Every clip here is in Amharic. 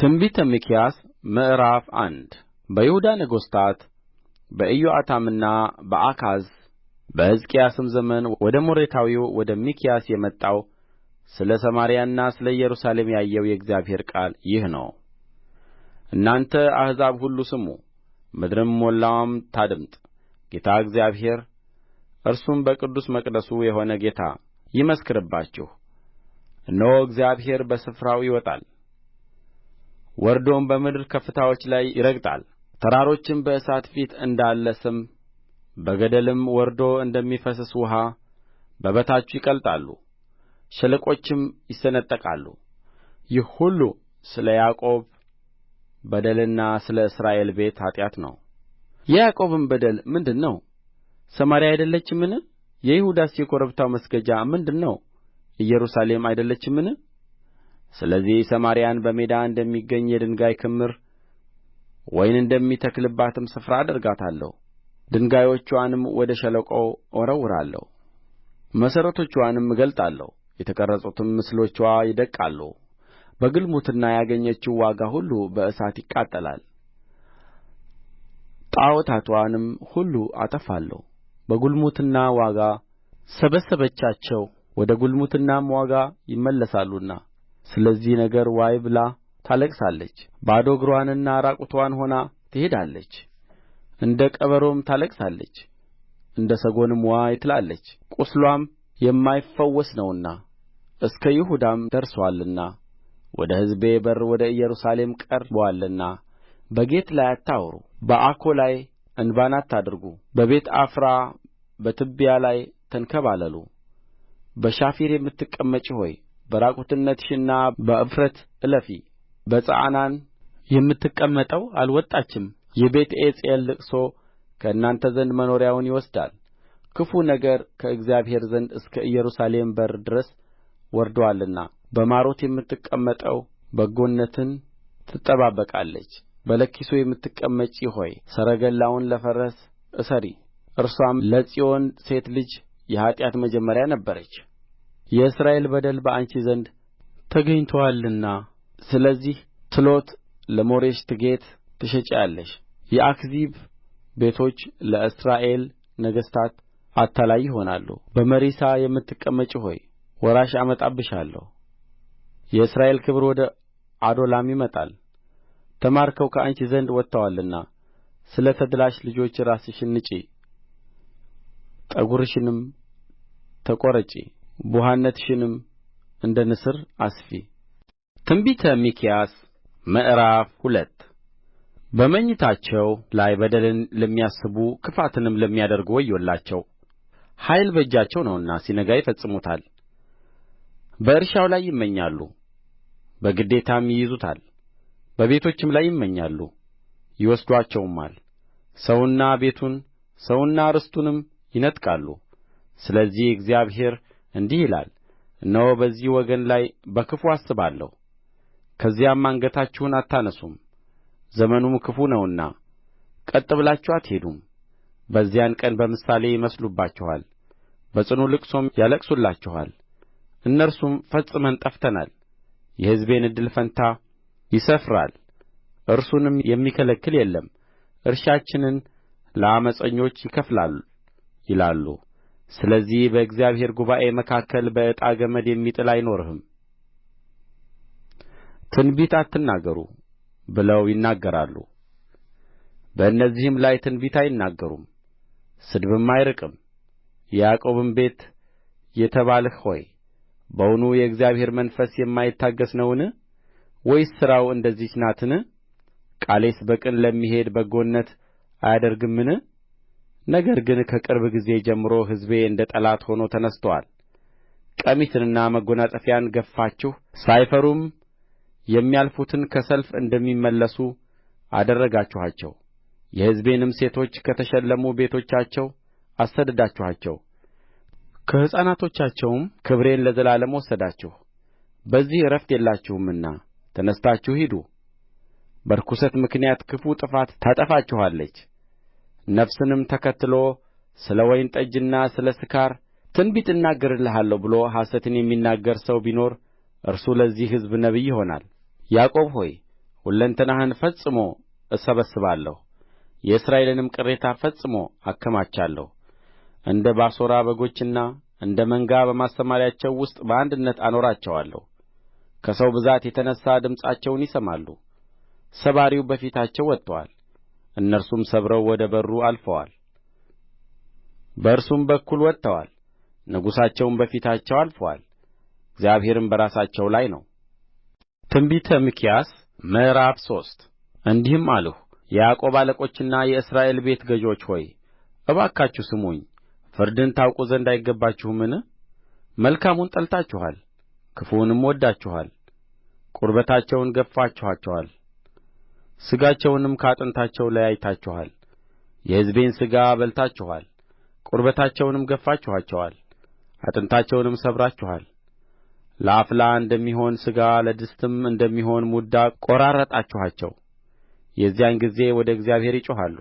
ትንቢተ ሚክያስ ምዕራፍ አንድ በይሁዳ ነገሥታት በኢዮአታምና በአካዝ በሕዝቅያስም ዘመን ወደ ሞሬታዊው ወደ ሚክያስ የመጣው ስለ ሰማርያና ስለ ኢየሩሳሌም ያየው የእግዚአብሔር ቃል ይህ ነው። እናንተ አሕዛብ ሁሉ ስሙ፣ ምድርም ሞላዋም ታድምጥ። ጌታ እግዚአብሔር እርሱም በቅዱስ መቅደሱ የሆነ ጌታ ይመስክርባችሁ። እነሆ እግዚአብሔር በስፍራው ይወጣል፣ ወርዶም በምድር ከፍታዎች ላይ ይረግጣል። ተራሮችም በእሳት ፊት እንዳለ ሰም በገደልም ወርዶ እንደሚፈስስ ውኃ በበታቹ ይቀልጣሉ፣ ሸለቆችም ይሰነጠቃሉ። ይህ ሁሉ ስለ ያዕቆብ በደልና ስለ እስራኤል ቤት ኃጢአት ነው። የያዕቆብም በደል ምንድር ነው? ሰማርያ አይደለችምን? የይሁዳስ የኮረብታው መስገጃ ምንድር ነው? ኢየሩሳሌም አይደለችምን? ስለዚህ ሰማርያን በሜዳ እንደሚገኝ የድንጋይ ክምር ወይን እንደሚተከልባትም ስፍራ አደርጋታለሁ። ድንጋዮችዋንም ወደ ሸለቆው እወረውራለሁ፣ መሠረቶችዋንም እገልጣለሁ። የተቀረጹትም ምስሎችዋ ይደቅቃሉ። በግልሙትና ያገኘችው ዋጋ ሁሉ በእሳት ይቃጠላል። ጣዖታትዋንም ሁሉ አጠፋለሁ። በግልሙትና ዋጋ ሰበሰበቻቸው፣ ወደ ግልሙትናም ዋጋ ይመለሳሉና። ስለዚህ ነገር ዋይ ብላ ታለቅሳለች። ባዶ እግርዋንና ራቁትዋን ሆና ትሄዳለች። እንደ ቀበሮም ታለቅሳለች፣ እንደ ሰጐንም ዋይ ትላለች። ቍስልዋም የማይፈወስ ነውና እስከ ይሁዳም ደርሶአልና ወደ ሕዝቤ በር ወደ ኢየሩሳሌም ቀርቦአልና። በጌት ላይ አታውሩ፣ በአኮ ላይ እንባን አታድርጉ። በቤትዓፍራ በትቢያ ላይ ተንከባለሉ። በሻፊር የምትቀመጪ ሆይ በዕራቁትነትሽና በእፍረት እለፊ። በጸዓናን የምትቀመጠው አልወጣችም። የቤትኤጼል ልቅሶ ከእናንተ ዘንድ መኖሪያውን ይወስዳል። ክፉ ነገር ከእግዚአብሔር ዘንድ እስከ ኢየሩሳሌም በር ድረስ ወርዶአልና። በማሮት የምትቀመጠው በጎነትን ትጠባበቃለች። በለኪሶ የምትቀመጪ ሆይ ሰረገላውን ለፈረስ እሰሪ። እርስዋም ለጽዮን ሴት ልጅ የኃጢአት መጀመሪያ ነበረች። የእስራኤል በደል በአንቺ ዘንድ ተገኝቶአልና ስለዚህ ትሎት ለሞሬሽት ጌት ትሸጪአለሽ። የአክዚብ ቤቶች ለእስራኤል ነገሥታት አታላይ ይሆናሉ። በመሪሳ የምትቀመጪ ሆይ ወራሽ አመጣብሻለሁ። የእስራኤል ክብር ወደ ዓዶላም ይመጣል። ተማርከው ከአንቺ ዘንድ ወጥተዋልና ስለ ተድላሽ ልጆች ራስሽን ንጪ፣ ጠጕርሽንም ተቈረጪ፣ ቡሀነትሽንም እንደ ንስር አስፊ። ትንቢተ ሚክያስ ምዕራፍ ሁለት በመኝታቸው ላይ በደልን ለሚያስቡ ክፋትንም ለሚያደርጉ ወዮላቸው። ኃይል በእጃቸው ነውና ሲነጋ ይፈጽሙታል። በእርሻው ላይ ይመኛሉ፣ በግዴታም ይይዙታል። በቤቶችም ላይ ይመኛሉ፣ ይወስዱአቸውማል። ሰውንና ቤቱን ሰውንና ርስቱንም ይነጥቃሉ። ስለዚህ እግዚአብሔር እንዲህ ይላል፣ እነሆ በዚህ ወገን ላይ በክፉ አስባለሁ፣ ከዚያም አንገታችሁን አታነሡም። ዘመኑም ክፉ ነውና ቀጥ ብላችሁ አትሄዱም። በዚያን ቀን በምሳሌ ይመስሉባችኋል፣ በጽኑ ልቅሶም ያለቅሱላችኋል። እነርሱም ፈጽመን ጠፍተናል፣ የሕዝቤን እድል ፈንታ ይሰፍራል፣ እርሱንም የሚከለክል የለም። እርሻችንን ለዓመፀኞች ይከፍላል ይላሉ። ስለዚህ በእግዚአብሔር ጉባኤ መካከል በዕጣ ገመድ የሚጥል አይኖርም። ትንቢት አትናገሩ ብለው ይናገራሉ፣ በእነዚህም ላይ ትንቢት አይናገሩም። ስድብም አይርቅም። የያዕቆብም ቤት የተባልህ ሆይ በውኑ የእግዚአብሔር መንፈስ የማይታገሥ ነውን? ወይስ ሥራው እንደዚች ናትን? ቃሌስ በቅን ለሚሄድ በጎነት አያደርግምን? ነገር ግን ከቅርብ ጊዜ ጀምሮ ሕዝቤ እንደ ጠላት ሆኖ ተነሥቶአል። ቀሚስንና መጐናጸፊያን ገፈፋችሁ፣ ሳይፈሩም የሚያልፉትን ከሰልፍ እንደሚመለሱ አደረጋችኋቸው። የሕዝቤንም ሴቶች ከተሸለሙ ቤቶቻቸው አሳደዳችኋቸው። ከሕፃናቶቻቸውም ክብሬን ለዘላለም ወሰዳችሁ። በዚህ ዕረፍት የላችሁምና ተነሥታችሁ ሂዱ። በርኵሰት ምክንያት ክፉ ጥፋት ታጠፋችኋለች። ነፍስንም ተከትሎ ስለ ወይን ጠጅና ስለ ስካር ትንቢት እናገርልሃለሁ ብሎ ሐሰትን የሚናገር ሰው ቢኖር እርሱ ለዚህ ሕዝብ ነቢይ ይሆናል። ያዕቆብ ሆይ ሁለንተናህን ፈጽሞ እሰበስባለሁ፣ የእስራኤልንም ቅሬታ ፈጽሞ አከማቻለሁ። እንደ ባሶራ በጎችና እንደ መንጋ በማሰማርያቸው ውስጥ በአንድነት አኖራቸዋለሁ። ከሰው ብዛት የተነሣ ድምፃቸውን ይሰማሉ። ሰባሪው በፊታቸው ወጥቶአል፣ እነርሱም ሰብረው ወደ በሩ አልፈዋል። በእርሱም በኩል ወጥተዋል፣ ንጉሣቸውም በፊታቸው አልፎአል። እግዚአብሔርም በራሳቸው ላይ ነው። ትንቢተ ሚክያስ ምዕራፍ 3 እንዲህም አልሁ፣ የያዕቆብ አለቆችና የእስራኤል ቤት ገዦች ሆይ እባካችሁ ስሙኝ። ፍርድን ታውቁ ዘንድ አይገባችሁምን? መልካሙን ጠልታችኋል፣ ክፉውንም ወድዳችኋል። ቁርበታቸውን ገፍፋችኋቸዋል፣ ሥጋቸውንም ከአጥንታቸው ለያይታችኋል። የሕዝቤን ሥጋ በልታችኋል፣ ቁርበታቸውንም ገፍፋችኋቸዋል፣ አጥንታቸውንም ሰብራችኋል። ለአፍላ እንደሚሆን ሥጋ ለድስትም እንደሚሆን ሙዳ ቈራረጣችኋቸው። የዚያን ጊዜ ወደ እግዚአብሔር ይጮኻሉ፣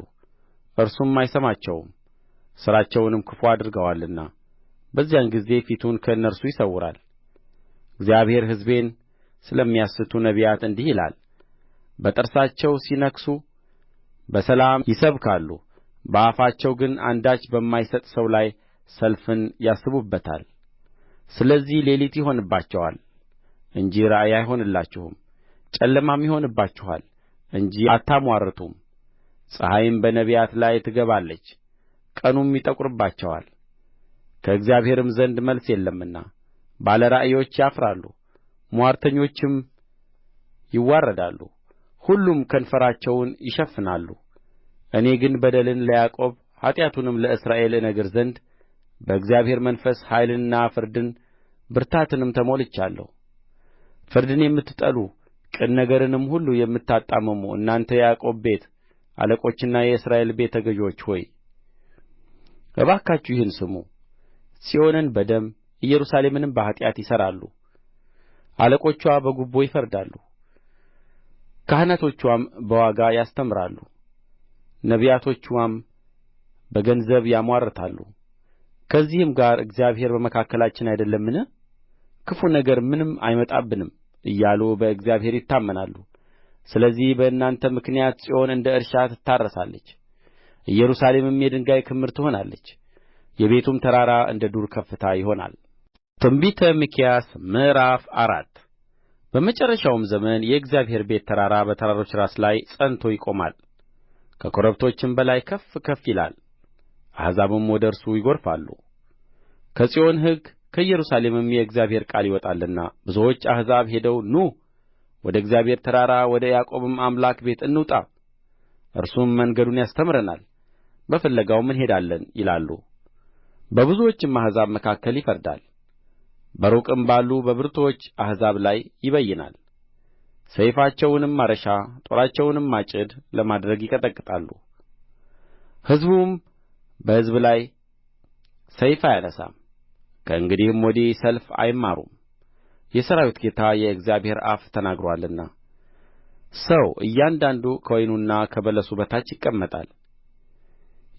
እርሱም አይሰማቸውም፣ ሥራቸውንም ክፉ አድርገዋልና በዚያን ጊዜ ፊቱን ከእነርሱ ይሰውራል። እግዚአብሔር ሕዝቤን ስለሚያስቱ ነቢያት እንዲህ ይላል፣ በጥርሳቸው ሲነክሱ በሰላም ይሰብካሉ፣ በአፋቸው ግን አንዳች በማይሰጥ ሰው ላይ ሰልፍን ያስቡበታል። ስለዚህ ሌሊት ይሆንባቸዋል እንጂ ራእይ አይሆንላችሁም፣ ጨለማም ይሆንባችኋል እንጂ አታምዋርቱም። ፀሐይም በነቢያት ላይ ትገባለች፣ ቀኑም ይጠቁርባቸዋል። ከእግዚአብሔርም ዘንድ መልስ የለምና ባለ ራእዮች ያፍራሉ፣ ምዋርተኞችም ይዋረዳሉ፣ ሁሉም ከንፈራቸውን ይሸፍናሉ። እኔ ግን በደልን ለያዕቆብ ኃጢአቱንም ለእስራኤል እነግር ዘንድ በእግዚአብሔር መንፈስ ኃይልንና ፍርድን ብርታትንም ተሞልቻለሁ። ፍርድን የምትጠሉ ቅን ነገርንም ሁሉ የምታጣምሙ እናንተ የያዕቆብ ቤት አለቆችና የእስራኤል ቤት ገዦች ሆይ እባካችሁ ይህን ስሙ። ጽዮንን በደም ኢየሩሳሌምንም በኃጢአት ይሠራሉ። አለቆችዋ በጉቦ ይፈርዳሉ፣ ካህናቶችዋም በዋጋ ያስተምራሉ፣ ነቢያቶችዋም በገንዘብ ያምዋርታሉ። ከዚህም ጋር እግዚአብሔር በመካከላችን አይደለምን? ክፉ ነገር ምንም አይመጣብንም እያሉ በእግዚአብሔር ይታመናሉ። ስለዚህ በእናንተ ምክንያት ጽዮን እንደ እርሻ ትታረሳለች፣ ኢየሩሳሌምም የድንጋይ ክምር ትሆናለች፣ የቤቱም ተራራ እንደ ዱር ከፍታ ይሆናል። ትንቢተ ሚክያስ ምዕራፍ 4 በመጨረሻውም ዘመን የእግዚአብሔር ቤት ተራራ በተራሮች ራስ ላይ ጸንቶ ይቆማል፣ ከኮረብቶችም በላይ ከፍ ከፍ ይላል። አሕዛብም ወደ እርሱ ይጐርፋሉ። ከጽዮን ሕግ ከኢየሩሳሌምም የእግዚአብሔር ቃል ይወጣልና ብዙዎች አሕዛብ ሄደው ኑ ወደ እግዚአብሔር ተራራ ወደ ያዕቆብም አምላክ ቤት እንውጣ፣ እርሱም መንገዱን ያስተምረናል፣ በፍለጋውም እንሄዳለን ይላሉ። በብዙዎችም አሕዛብ መካከል ይፈርዳል፣ በሩቅም ባሉ በብርቱዎች አሕዛብ ላይ ይበይናል። ሰይፋቸውንም ማረሻ ጦራቸውንም ማጭድ ለማድረግ ይቀጠቅጣሉ። ሕዝቡም በሕዝብ ላይ ሰይፍ አያነሣም፣ ከእንግዲህም ወዲህ ሰልፍ አይማሩም። የሠራዊት ጌታ የእግዚአብሔር አፍ ተናግሮአልና። ሰው እያንዳንዱ ከወይኑና ከበለሱ በታች ይቀመጣል፣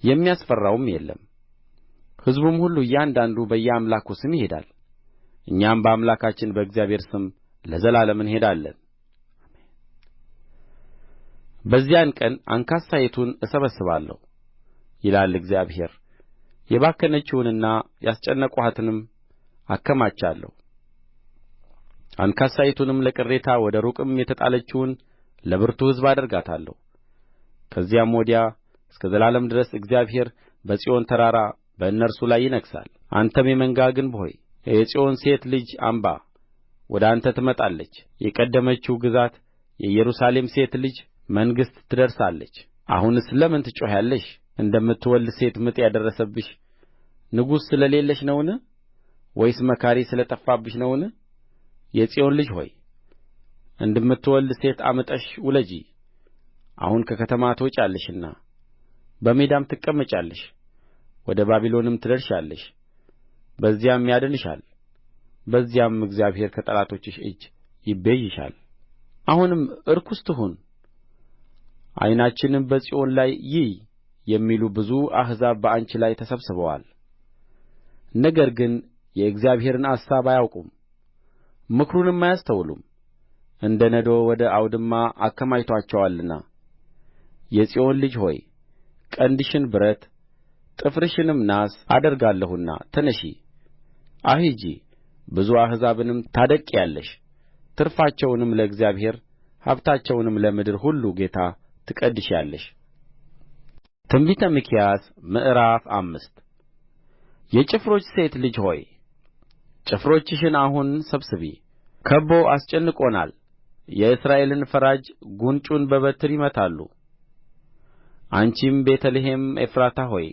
የሚያስፈራውም የለም። ሕዝቡም ሁሉ እያንዳንዱ በየአምላኩ ስም ይሄዳል፣ እኛም በአምላካችን በእግዚአብሔር ስም ለዘላለም እንሄዳለን። በዚያን ቀን አንካሳይቱን እሰበስባለሁ ይላል እግዚአብሔር፣ የባከነችውንና ያስጨነቅኋትንም አከማቻለሁ። አንካሳይቱንም ለቅሬታ ወደ ሩቅም የተጣለችውን ለብርቱ ሕዝብ አደርጋታለሁ። ከዚያም ወዲያ እስከ ዘላለም ድረስ እግዚአብሔር በጽዮን ተራራ በእነርሱ ላይ ይነግሣል። አንተም የመንጋ ግንብ ሆይ የጽዮን ሴት ልጅ አምባ ወደ አንተ ትመጣለች። የቀደመችው ግዛት የኢየሩሳሌም ሴት ልጅ መንግሥት ትደርሳለች። አሁንስ ለምን ትጮኺአለሽ? እንደምትወልድ ሴት ምጥ ያደረሰብሽ ንጉሥ ስለሌለሽ ነውን? ወይስ መካሪ ስለ ጠፋብሽ ነውን? የጽዮን ልጅ ሆይ እንደምትወልድ ሴት አምጠሽ ውለጂ። አሁን ከከተማ ትወጫለሽና በሜዳም ትቀመጫለሽ፣ ወደ ባቢሎንም ትደርሻለሽ። በዚያም ያድንሻል፣ በዚያም እግዚአብሔር ከጠላቶችሽ እጅ ይቤዥሻል። አሁንም ርኩስ ትሁን፣ ዓይናችንም በጽዮን ላይ ይይ የሚሉ ብዙ አሕዛብ በአንቺ ላይ ተሰብስበዋል። ነገር ግን የእግዚአብሔርን አሳብ አያውቁም፣ ምክሩንም አያስተውሉም። እንደ ነዶ ወደ አውድማ አከማችቶአቸዋልና። የጽዮን ልጅ ሆይ ቀንድሽን ብረት ጥፍርሽንም ናስ አደርጋለሁና ተነሺ፣ አሂጂ፣ ብዙ አሕዛብንም ታደቅቂአለሽ። ትርፋቸውንም ለእግዚአብሔር ሀብታቸውንም ለምድር ሁሉ ጌታ ትቀድሻለሽ። ትንቢተ ሚክያስ ምዕራፍ 5 የጭፍሮች ሴት ልጅ ሆይ ጭፍሮችሽን አሁን ሰብስቢ። ከብቦ አስጨንቆናል። የእስራኤልን ፈራጅ ጕንጩን በበትር ይመታሉ። አንቺም ቤተ ልሔም ኤፍራታ ሆይ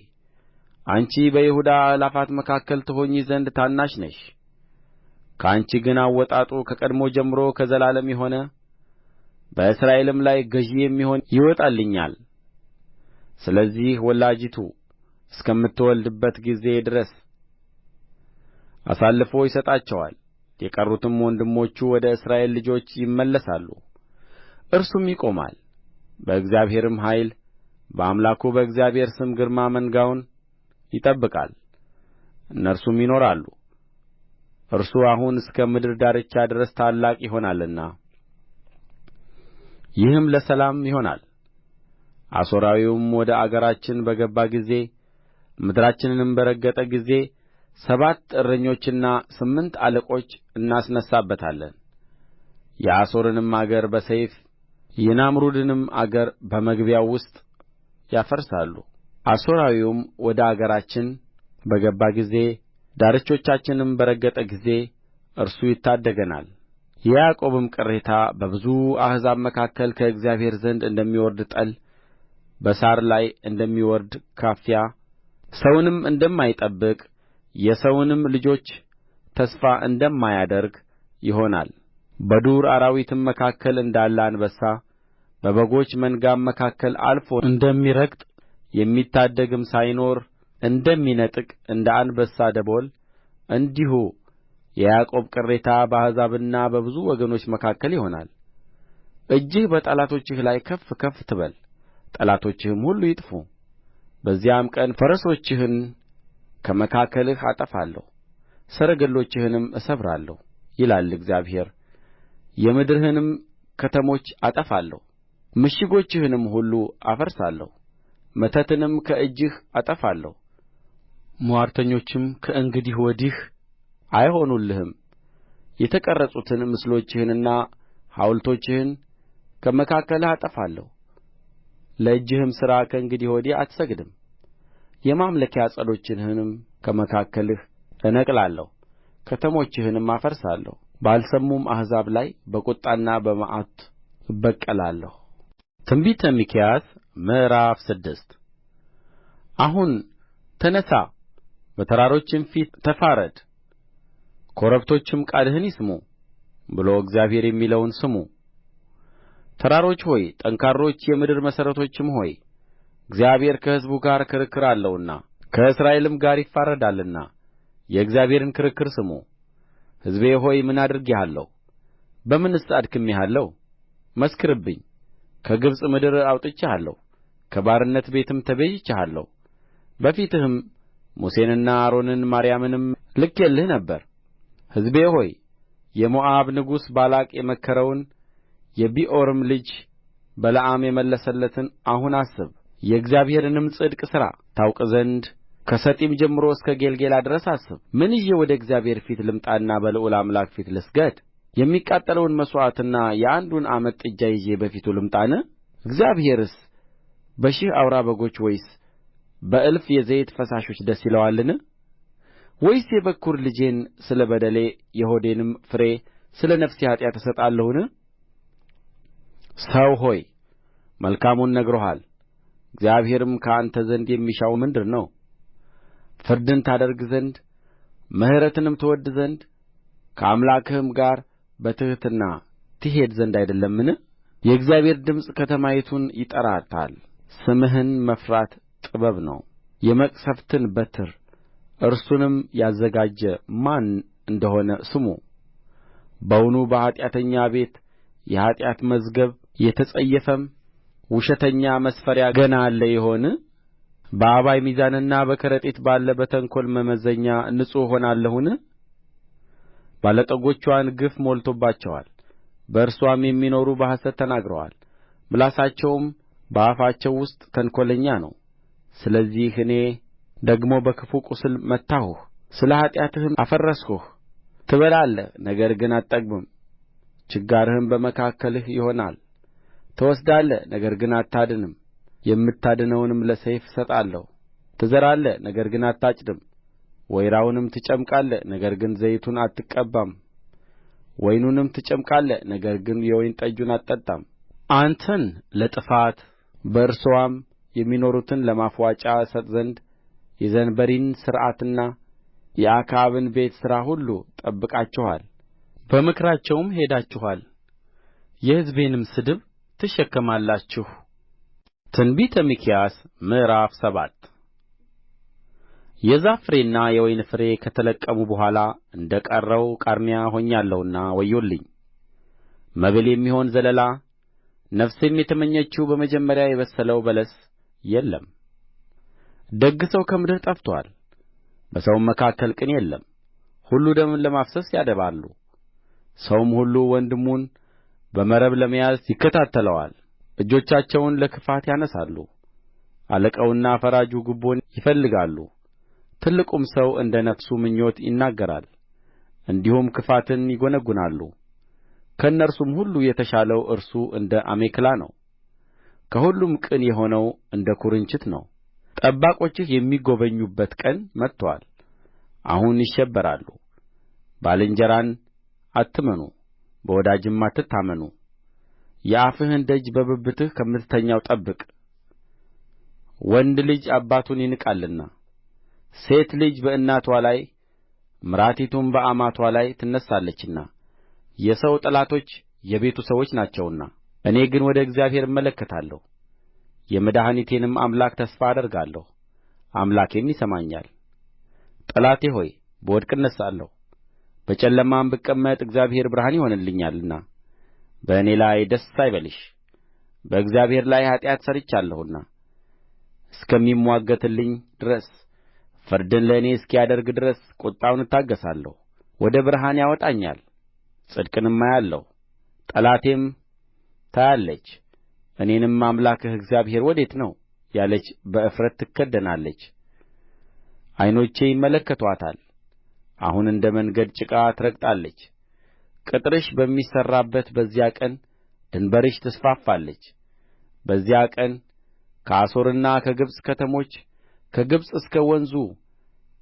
አንቺ በይሁዳ አእላፋት መካከል ትሆኚ ዘንድ ታናሽ ነሽ። ከአንቺ ግን አወጣጡ ከቀድሞ ጀምሮ ከዘላለም የሆነ በእስራኤልም ላይ ገዥ የሚሆን ይወጣልኛል። ስለዚህ ወላጂቱ እስከምትወልድበት ጊዜ ድረስ አሳልፎ ይሰጣቸዋል። የቀሩትም ወንድሞቹ ወደ እስራኤል ልጆች ይመለሳሉ። እርሱም ይቆማል፣ በእግዚአብሔርም ኃይል በአምላኩ በእግዚአብሔር ስም ግርማ መንጋውን ይጠብቃል። እነርሱም ይኖራሉ። እርሱ አሁን እስከ ምድር ዳርቻ ድረስ ታላቅ ይሆናልና። ይህም ለሰላም ይሆናል። አሦራዊውም ወደ አገራችን በገባ ጊዜ ምድራችንንም በረገጠ ጊዜ 7 እረኞችና 8 አለቆች እናስነሣበታለን። የአሦርንም አገር በሰይፍ የናምሩድንም አገር በመግቢያው ውስጥ ያፈርሳሉ። አሦራዊውም ወደ አገራችን በገባ ጊዜ ዳርቾቻችንም በረገጠ ጊዜ እርሱ ይታደገናል። የያዕቆብም ቅሬታ በብዙ አሕዛብ መካከል ከእግዚአብሔር ዘንድ እንደሚወርድ ጠል በሣር ላይ እንደሚወርድ ካፊያ ሰውንም እንደማይጠብቅ የሰውንም ልጆች ተስፋ እንደማያደርግ ይሆናል። በዱር አራዊትም መካከል እንዳለ አንበሳ በበጎች መንጋም መካከል አልፎ እንደሚረግጥ የሚታደግም ሳይኖር እንደሚነጥቅ እንደ አንበሳ ደቦል እንዲሁ የያዕቆብ ቅሬታ በአሕዛብና በብዙ ወገኖች መካከል ይሆናል። እጅህ በጠላቶችህ ላይ ከፍ ከፍ ትበል፣ ጠላቶችህም ሁሉ ይጥፉ። በዚያም ቀን ፈረሶችህን ከመካከልህ አጠፋለሁ፣ ሰረገሎችህንም እሰብራለሁ ይላል እግዚአብሔር። የምድርህንም ከተሞች አጠፋለሁ፣ ምሽጎችህንም ሁሉ አፈርሳለሁ። መተትንም ከእጅህ አጠፋለሁ፣ ምዋርተኞችም ከእንግዲህ ወዲህ አይሆኑልህም። የተቀረጹትን ምስሎችህንና ሐውልቶችህን ከመካከልህ አጠፋለሁ። ለእጅህም ሥራ ከእንግዲህ ወዲህ አትሰግድም። የማምለኪያ ዐፀዶችህንም ከመካከልህ እነቅላለሁ፣ ከተሞችህንም አፈርሳለሁ። ባልሰሙም አሕዛብ ላይ በቍጣና በመዓት እበቀላለሁ። ትንቢተ ሚክያስ ምዕራፍ 6 አሁን ተነሣ፣ በተራሮችም ፊት ተፋረድ፣ ኮረብቶችም ቃልህን ይስሙ ብሎ እግዚአብሔር የሚለውን ስሙ። ተራሮች ሆይ ጠንካሮች፣ የምድር መሠረቶችም ሆይ እግዚአብሔር ከሕዝቡ ጋር ክርክር አለውና ከእስራኤልም ጋር ይፋረዳልና የእግዚአብሔርን ክርክር ስሙ። ሕዝቤ ሆይ ምን አድርጌሃለሁ? በምንስ አድክሜሃለሁ? መስክርብኝ። ከግብጽ ምድር አውጥቼሃለሁ፣ ከባርነት ቤትም ተቤዥቼሃለሁ። በፊትህም ሙሴንና አሮንን ማርያምንም ልኬልህ ነበር። ሕዝቤ ሆይ የሞዓብ ንጉሥ ባላቅ የመከረውን የቢዖርም ልጅ በለዓም የመለሰለትን አሁን አስብ። የእግዚአብሔርንም ጽድቅ ሥራ ታውቅ ዘንድ ከሰጢም ጀምሮ እስከ ጌልገላ ድረስ አስብ። ምን ይዤ ወደ እግዚአብሔር ፊት ልምጣና በልዑል አምላክ ፊት ልስገድ? የሚቃጠለውን መሥዋዕትና የአንዱን ዓመት ጥጃ ይዤ በፊቱ ልምጣን? እግዚአብሔርስ በሺህ አውራ በጎች ወይስ በእልፍ የዘይት ፈሳሾች ደስ ይለዋልን? ወይስ የበኵር ልጄን ስለ በደሌ የሆዴንም ፍሬ ስለ ነፍሴ ኃጢአት እሰጣለሁን? ሰው ሆይ መልካሙን ነግሮሃል። እግዚአብሔርም ከአንተ ዘንድ የሚሻው ምንድር ነው? ፍርድን ታደርግ ዘንድ ምሕረትንም ትወድድ ዘንድ ከአምላክህም ጋር በትሕትና ትሄድ ዘንድ አይደለምን? የእግዚአብሔር ድምፅ ከተማይቱን ይጠራታል። ስምህን መፍራት ጥበብ ነው። የመቅሠፍትን በትር እርሱንም ያዘጋጀ ማን እንደ ሆነ ስሙ። በውኑ በኃጢአተኛ ቤት የኃጢአት መዝገብ የተጸየፈም ውሸተኛ መስፈሪያ ገና አለ ይሆን? በአባይ ሚዛንና በከረጢት ባለ በተንኰል መመዘኛ ንጹሕ እሆናለሁን? ባለጠጎችዋን ግፍ ሞልቶባቸዋል፣ በእርስዋም የሚኖሩ በሐሰት ተናግረዋል፣ ምላሳቸውም በአፋቸው ውስጥ ተንኰለኛ ነው። ስለዚህ እኔ ደግሞ በክፉ ቍስል መታሁህ፣ ስለ ኃጢአትህም አፈረስሁህ። ትበላለህ፣ ነገር ግን አትጠግብም፣ ችጋርህም በመካከልህ ይሆናል። ትወስዳለህ፣ ነገር ግን አታድንም፣ የምታድነውንም ለሰይፍ እሰጣለሁ። ትዘራለህ፣ ነገር ግን አታጭድም፣ ወይራውንም ትጨምቃለህ፣ ነገር ግን ዘይቱን አትቀባም። ወይኑንም ትጨምቃለህ፣ ነገር ግን የወይን ጠጁን አትጠጣም። አንተን ለጥፋት በእርስዋም የሚኖሩትን ለማፍዋጫ እሰጥ ዘንድ የዘንበሪን ሥርዓትና የአክዓብን ቤት ሥራ ሁሉ ጠብቃችኋል፣ በምክራቸውም ሄዳችኋል፣ የሕዝቤንም ስድብ ትሸከማላችሁ። ትንቢተ ሚክያስ ምዕራፍ 7 የዛፍ ፍሬና የወይን ፍሬ ከተለቀሙ በኋላ እንደ ቀረው ቃርሚያ ሆኛለሁና ወዮልኝ! መብል የሚሆን ዘለላ ነፍሴም የተመኘችው በመጀመሪያ የበሰለው በለስ የለም። ደግ ሰው ከምድር ጠፍቶአል፣ በሰውም መካከል ቅን የለም። ሁሉ ደምን ለማፍሰስ ያደባሉ፣ ሰውም ሁሉ ወንድሙን በመረብ ለመያዝ ይከታተለዋል። እጆቻቸውን ለክፋት ያነሣሉ፣ አለቃውና ፈራጁ ጉቦን ይፈልጋሉ። ትልቁም ሰው እንደ ነፍሱ ምኞት ይናገራል፣ እንዲሁም ክፋትን ይጐነጕናሉ። ከእነርሱም ሁሉ የተሻለው እርሱ እንደ አሜከላ ነው፣ ከሁሉም ቅን የሆነው እንደ ኵርንችት ነው። ጠባቆችህ የሚጐበኙበት ቀን መጥቶአል፣ አሁን ይሸበራሉ። ባልንጀራን አትመኑ፣ በወዳጅም አትታመኑ። የአፍህን ደጅ በብብትህ ከምትተኛው ጠብቅ። ወንድ ልጅ አባቱን ይንቃልና፣ ሴት ልጅ በእናትዋ ላይ ምራቲቱም በአማትዋ ላይ ትነሣለችና። የሰው ጠላቶች የቤቱ ሰዎች ናቸውና። እኔ ግን ወደ እግዚአብሔር እመለከታለሁ፣ የመድኃኒቴንም አምላክ ተስፋ አደርጋለሁ። አምላኬም ይሰማኛል። ጠላቴ ሆይ ብወድቅ እነሣለሁ፣ በጨለማም ብቀመጥ እግዚአብሔር ብርሃን ይሆንልኛልና። በእኔ ላይ ደስ አይበልሽ፣ በእግዚአብሔር ላይ ኃጢአት ሠርቻለሁና። እስከሚምዋገትልኝ ድረስ ፍርድን ለእኔ እስኪያደርግ ድረስ ቍጣውን እታገሣለሁ። ወደ ብርሃን ያወጣኛል፣ ጽድቅንም አያለሁ። ጠላቴም ታያለች፣ እኔንም አምላክህ እግዚአብሔር ወዴት ነው ያለች በእፍረት ትከደናለች። ዓይኖቼ ይመለከቱአታል፣ አሁን እንደ መንገድ ጭቃ ትረግጣለች። ቅጥርሽ በሚሠራበት በዚያ ቀን ድንበርሽ ትስፋፋለች። በዚያ ቀን ከአሦርና ከግብጽ ከተሞች፣ ከግብጽ እስከ ወንዙ፣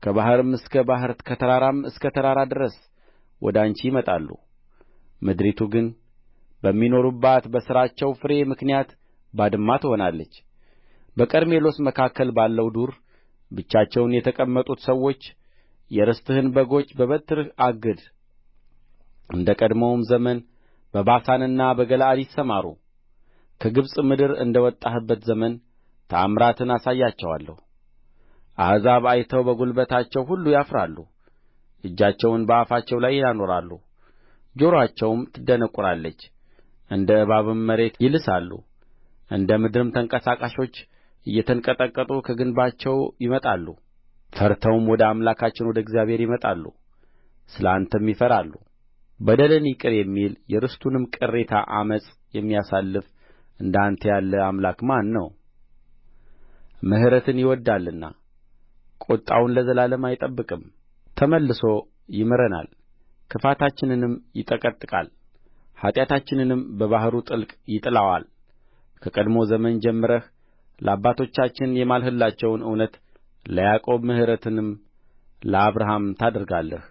ከባሕርም እስከ ባሕር፣ ከተራራም እስከ ተራራ ድረስ ወደ አንቺ ይመጣሉ። ምድሪቱ ግን በሚኖሩባት በሥራቸው ፍሬ ምክንያት ባድማ ትሆናለች። በቀርሜሎስ መካከል ባለው ዱር ብቻቸውን የተቀመጡት ሰዎች የርስትህን በጎች በበትርህ አግድ። እንደ ቀድሞውም ዘመን በባሳንና በገለዓድ ይሰማሩ። ከግብጽ ምድር እንደ ወጣህበት ዘመን ተአምራትን አሳያቸዋለሁ። አሕዛብ አይተው በጕልበታቸው ሁሉ ያፍራሉ። እጃቸውን በአፋቸው ላይ ያኖራሉ፣ ጆሮአቸውም ትደነቍራለች። እንደ እባብም መሬት ይልሳሉ፣ እንደ ምድርም ተንቀሳቃሾች እየተንቀጠቀጡ ከግንባቸው ይመጣሉ። ፈርተውም ወደ አምላካችን ወደ እግዚአብሔር ይመጣሉ፣ ስለ አንተም ይፈራሉ። በደልን ይቅር የሚል የርስቱንም ቅሬታ ዓመፅ የሚያሳልፍ እንደ አንተ ያለ አምላክ ማን ነው? ምሕረትን ይወድዳልና ቍጣውን ለዘላለም አይጠብቅም። ተመልሶ ይምረናል፣ ክፋታችንንም ይጠቀጥቃል፣ ኃጢአታችንንም በባሕሩ ጥልቅ ይጥለዋል። ከቀድሞ ዘመን ጀምረህ ለአባቶቻችን የማልህላቸውን እውነት ለያዕቆብ ምሕረትንም ለአብርሃም ታደርጋለህ።